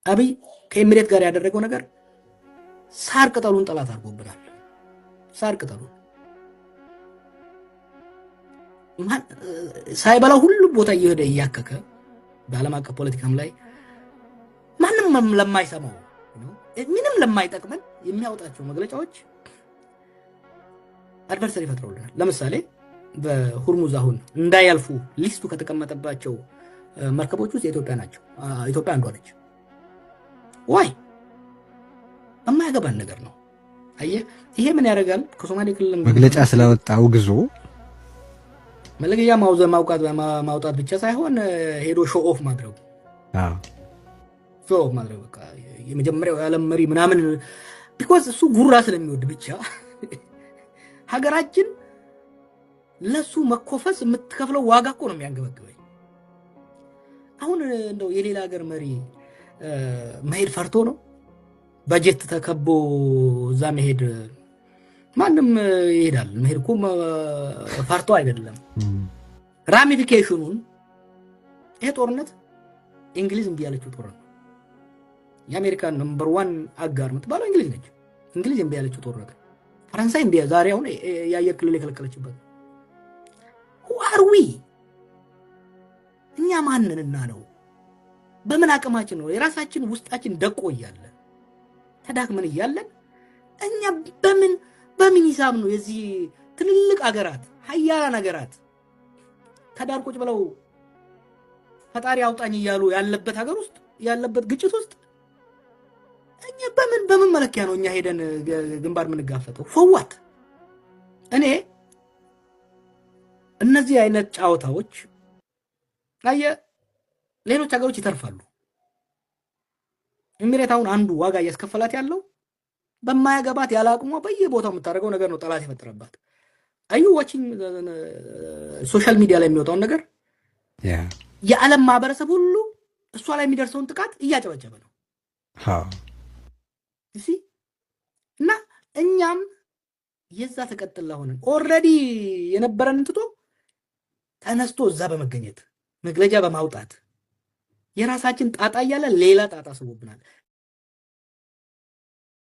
አብይ ከኤሚሬት ጋር ያደረገው ነገር ሳር ቅጠሉን ጠላት አድርጎብናል። ሳር ቅጠሉን ሳይበላው ሁሉ ቦታ እየሄደ እያከከ በዓለም አቀፍ ፖለቲካም ላይ ማንም ለማይሰማው ምንም ለማይጠቅመን የሚያወጣቸው መግለጫዎች አድቨርሰሪ ፈጥረውልናል። ለምሳሌ በሁርሙዝ አሁን እንዳያልፉ ሊስቱ ከተቀመጠባቸው መርከቦች ውስጥ የኢትዮጵያ ናቸው። ኢትዮጵያ አንዷ ነች። ዋይ የማያገባን ነገር ነው። አየህ ይሄ ምን ያደርጋል? ከሶማሌ ክልል መግለጫ ስለወጣው ግዞ መለገያ ማውጣት ብቻ ሳይሆን ሄዶ ሾው ኦፍ ማድረጉ ሾው ኦፍ ማድረጉ በቃ የመጀመሪያው የዓለም መሪ ምናምን ቢኮዝ እሱ ጉራ ስለሚወድ ብቻ ሀገራችን ለሱ መኮፈስ የምትከፍለው ዋጋ እኮ ነው የሚያንገበግበኝ። አሁን እንደው የሌላ ሀገር መሪ መሄድ ፈርቶ ነው በጀት ተከቦ እዛ መሄድ ማንም ይሄዳል። መሄድ እኮ ፈርቶ አይደለም። ራሚፊኬሽኑን ይሄ ጦርነት እንግሊዝ እምቢ ያለችው ጦርነት የአሜሪካን ነምበር 1 አጋር የምትባለው እንግሊዝ ነች። እንግሊዝ እምቢ ያለችው ጦርነት ፈረንሳይ እምቢ ዛሬ አሁን የአየር ክልል የከለከለችበት ዋርዊ እኛ ማንንና ነው? በምን አቅማችን ነው? የራሳችን ውስጣችን ደቆ እያለ ተዳክመን እያለን እኛ በምን ሂሳብ ነው የዚህ ትልልቅ ሀገራት ሀያላን ሀገራት ተዳር ቁጭ ብለው ፈጣሪ አውጣኝ እያሉ ያለበት ሀገር ውስጥ ያለበት ግጭት ውስጥ እኛ በምን መለኪያ ነው እኛ ሄደን ግንባር ምንጋፈጠው? ፈዋት እኔ እነዚህ አይነት ጫዋታዎች ሌሎች ሀገሮች ይተርፋሉ። ኤሚሬት አሁን አንዱ ዋጋ እያስከፈላት ያለው በማያገባት ያለ አቅሟ በየቦታው የምታደርገው ነገር ነው ጠላት የፈጠረባት። አዩ ዋቺንግ ሶሻል ሚዲያ ላይ የሚወጣውን ነገር የዓለም ማህበረሰብ ሁሉ እሷ ላይ የሚደርሰውን ጥቃት እያጨበጨበ ነው። እና እኛም የዛ ተቀጥላ ሆነን ኦልሬዲ የነበረን እንትቶ ተነስቶ እዛ በመገኘት መግለጫ በማውጣት የራሳችን ጣጣ እያለ ሌላ ጣጣ ስቦብናል።